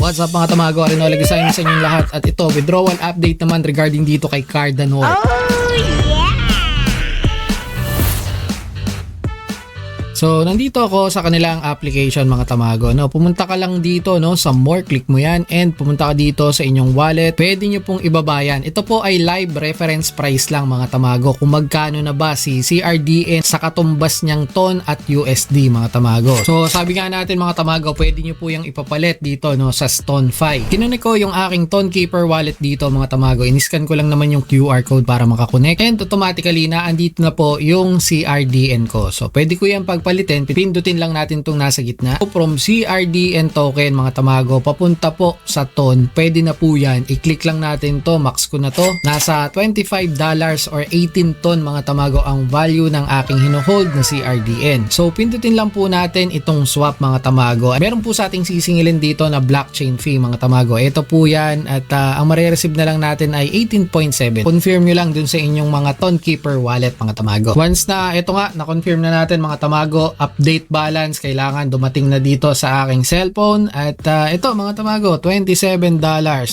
What's up mga tamago? Arinola Gasayan sa inyong lahat. At ito, withdrawal update naman regarding dito kay Cardano. So, nandito ako sa kanilang application mga tamago. No, pumunta ka lang dito no, sa more, click mo yan and pumunta ka dito sa inyong wallet. Pwede nyo pong ibabayan. Ito po ay live reference price lang mga tamago. Kung magkano na ba si CRDN sa katumbas niyang TON at USD mga tamago. So, sabi nga natin mga tamago, pwede nyo po yung ipapalit dito no, sa StonFi. Kinunik ko yung aking TON Keeper wallet dito mga tamago. Iniscan ko lang naman yung QR code para makakonect. And automatically na andito na po yung CRDN ko. So, pwede ko yan palitin, pindutin lang natin itong nasa gitna. So, from CRDN token mga tamago, papunta po sa TON, pwede na po yan. I-click lang natin to, max ko na to. Nasa $25 or 18 TON mga tamago ang value ng aking hinohold na CRDN. So, pindutin lang po natin itong swap mga tamago. Meron po sa ating sisingilin dito na blockchain fee mga tamago. Ito po yan at ang marireceive na lang natin ay 18.7. Confirm nyo lang dun sa inyong mga TON Keeper wallet mga tamago. Once na ito nga, na-confirm na natin mga tamago, update balance kailangan dumating na dito sa aking cellphone at ito mga tamago $27.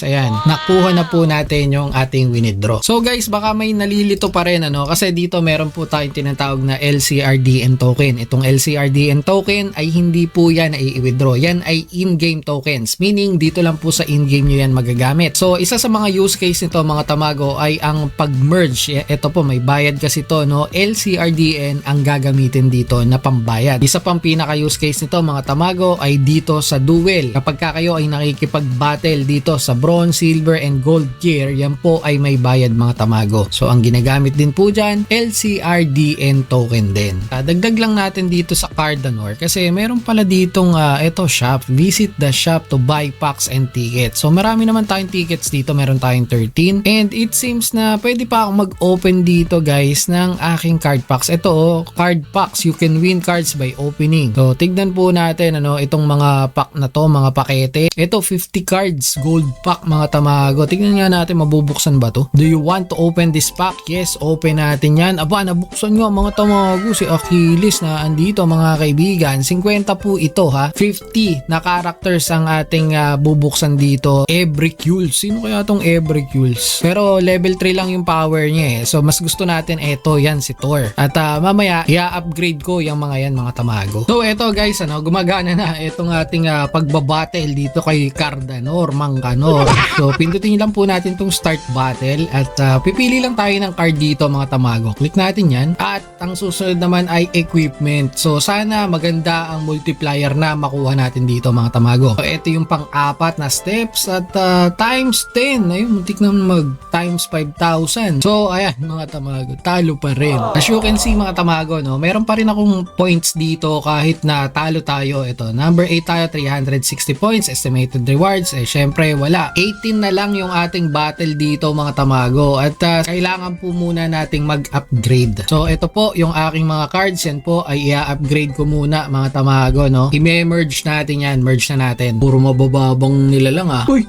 Ayan, nakuha na po natin yung ating withdraw. So guys, baka may nalilito pa rin ano, kasi dito meron po tayong tinatawag na LCRDN token. Itong LCRDN token ay hindi po yan na i-withdraw. Yan ay in-game tokens, meaning dito lang po sa in-game nyo yan magagamit. So isa sa mga use case nito mga tamago ay ang pag-merge. Ito po may bayad kasi to no, LCRDN ang gagamitin dito na pambayad. Isa pang pinaka use case nito mga tamago ay dito sa duel. Kapag kayo ay nakikipag-battle dito sa bronze, silver and gold tier, yan po ay may bayad mga tamago. So ang ginagamit din po dyan, LCRDN token din. Dagdag lang natin dito sa Cardano kasi meron pala ditong ito shop. Visit the shop to buy packs and tickets. So marami naman tayong tickets dito. Meron tayong 13 and it seems na pwede pa akong mag-open dito guys ng aking card packs. Ito card packs. You can win cards by opening. So, tignan po natin ano, itong mga pack na to, mga pakete. Ito, 50 cards, gold pack mga tamago. Tignan nga natin, mabubuksan ba to? Do you want to open this pack? Yes, open natin yan. Aba, nabuksan nga mga tamago. Si Achilles na andito mga kaibigan. 50 po ito ha. 50 na characters ang ating bubuksan dito. Ebricules. Sino kaya tong Ebricules? Pero level 3 lang yung power niya eh. So, mas gusto natin ito, yan si Thor. At mamaya, i-upgrade ko yung mga yan mga tamago. So eto guys, ano, gumagana na itong ating pagbabattle dito kay Cardano, Mangkanor. So pindutin lang po natin itong start battle at pipili lang tayo ng card dito mga tamago. Click natin yan at ang susunod naman ay equipment. So sana maganda ang multiplier na makuha natin dito mga tamago. So ito yung pang-apat na steps at times 10. Ayun, muntik na mag times 5,000. So ayan mga tamago, talo pa rin. As you can see mga tamago, no, meron pa rin akong points dito kahit na talo tayo. Ito, number 8 tayo, 360 points, estimated rewards, syempre wala. 18 na lang yung ating battle dito mga tamago at kailangan po muna nating mag-upgrade. So ito po yung aking mga cards, yan po ay i-upgrade ko muna mga tamago, no. I-merge natin yan, merge na natin. Puro mabababang nila lang Uy!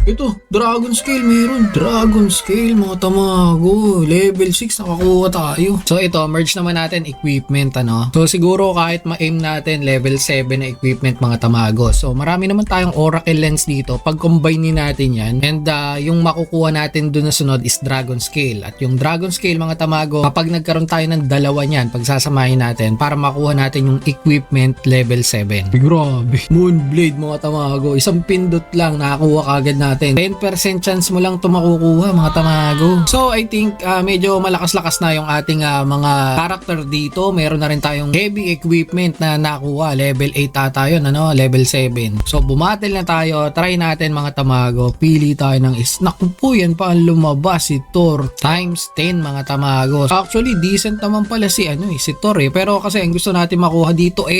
Ito, Dragon Scale meron. Dragon Scale mga tamago. Level 6 nakakuha tayo. So ito, merge naman natin equipment ano. So siguro kahit ma-aim natin level 7 na equipment mga tamago. So marami naman tayong Oracle Lens dito. Pag-combine natin yan. And yung makukuha natin dun na sunod is Dragon Scale. At yung Dragon Scale mga tamago, kapag nagkaroon tayo ng dalawa niyan, pagsasamahin natin para makuha natin yung equipment level 7. Grabe. Moonblade mga tamago. Isang pindot lang nakakuha kagad natin. 10% chance mo lang ito makukuha mga tamago. So I think medyo malakas-lakas na yung ating mga character dito. Meron na rin tayong heavy equipment na nakuha. Level 8 tayo ano, level 7. So bumatel na tayo. Try natin mga tamago. Pili tayo ng naku po yan pa ang lumabas si Thor times 10 mga tamago. Actually decent naman pala si si Thor eh. Pero kasi ang gusto natin makuha dito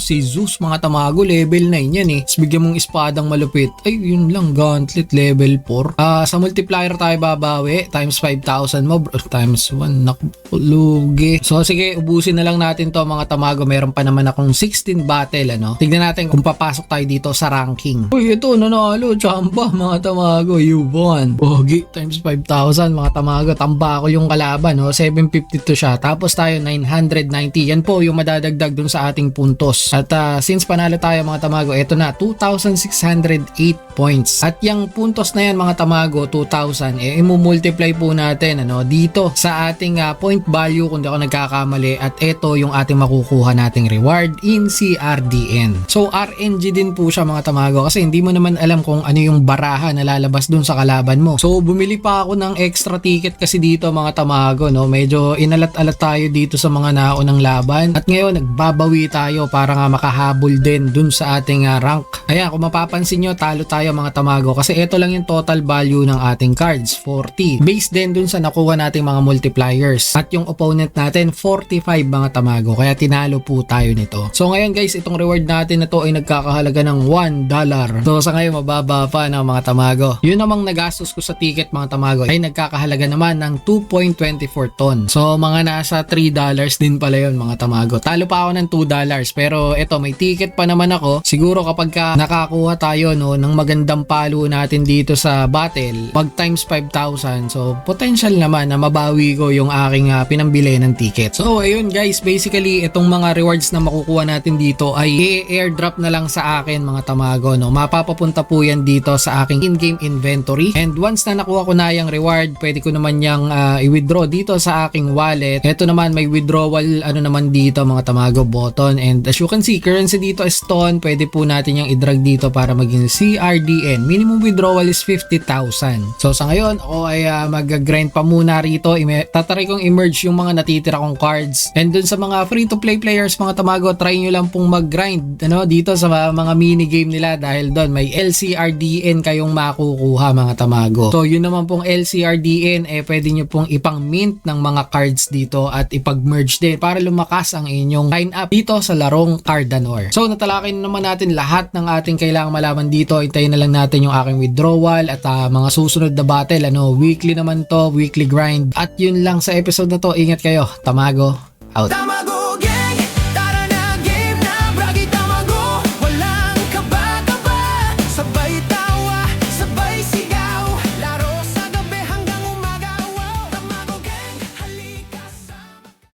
si Zeus mga tamago. Level 9 yan eh. Tapos bigyan mong espadang malupit. Ay yun lang, gauntlet. exit level 4. Sa multiplier tayo babawi, times 5,000 mo, bro, times 1, nakulugi. So sige, ubusin na lang natin to mga tamago. Meron pa naman akong 16 battle, ano. Tignan natin kung papasok tayo dito sa ranking. Uy, ito, nanalo, chamba, mga tamago, you won. Pogi, times 5,000, mga tamago. Tamba ako yung kalaban, no? 752 siya. Tapos tayo, 990. Yan po yung madadagdag dun sa ating puntos. At since panalo tayo, mga tamago, ito na, 2,608 points. At yung puntos na yan, mga tamago, 2,000, imumultiply po natin, ano, dito sa ating point value, kung di ako nagkakamali, at ito yung ating makukuha nating reward in CRDN. So, RNG din po siya, mga tamago, kasi hindi mo naman alam kung ano yung baraha na lalabas dun sa kalaban mo. So, bumili pa ako ng extra ticket kasi dito, mga tamago, no? Medyo inalat-alat tayo dito sa mga naunang laban. At ngayon, nagbabawi tayo para nga makahabol din dun sa ating rank. Ayan, kung mapapansin nyo, talo tayo, mga tamago, kasi ito lang yung total value ng ating cards, 40. Based din dun sa nakuha nating mga multipliers. At yung opponent natin, 45, mga tamago. Kaya tinalo po tayo nito. So ngayon guys, itong reward natin na to ay nagkakahalaga ng $1. So sa ngayon, mababa pa ng mga tamago. Yun namang nagastos ko sa ticket, mga tamago, ay nagkakahalaga naman ng 2.24 ton. So mga nasa $3 din pala yun, mga tamago. Talo pa ako ng $2. Pero eto, may ticket pa naman ako. Siguro kapag nakakuha tayo, no, ng magandang palo natin dito sa battle, pag times 5,000, so potential naman na mabawi ko yung aking pinambili ng ticket. So ayun guys, basically itong mga rewards na makukuha natin dito ay i-airdrop na lang sa akin, mga tamago, no. Mapapapunta po yan dito sa aking in-game inventory, and once na nakuha ko na yung reward, pwede ko naman yang i-withdraw dito sa aking wallet. Ito naman, may withdrawal ano naman dito, mga tamago, button, and as you can see, currency dito is stone. Pwede po natin yung i-drag dito para maging CRDN. Minimum withdrawal is 50,000. So sa ngayon, ako ay mag-grind pa muna rito. Tatry kong emerge yung mga natitira kong cards. And dun sa mga free-to-play players, mga tamago, try nyo lang pong mag-grind, ano, dito sa mga mini-game nila, dahil doon may LCRDN kayong makukuha, mga tamago. So yun naman pong LCRDN, pwede nyo pong ipang-mint ng mga cards dito at ipag-merge din para lumakas ang inyong line-up dito sa larong Cardanor. So natalakay naman natin lahat ng ating kailangang malaman dito. Itayin na lang natin yung aking withdrawal at mga susunod na battle, ano, weekly naman to, weekly grind. At yun lang sa episode na to. Ingat kayo, tamago out.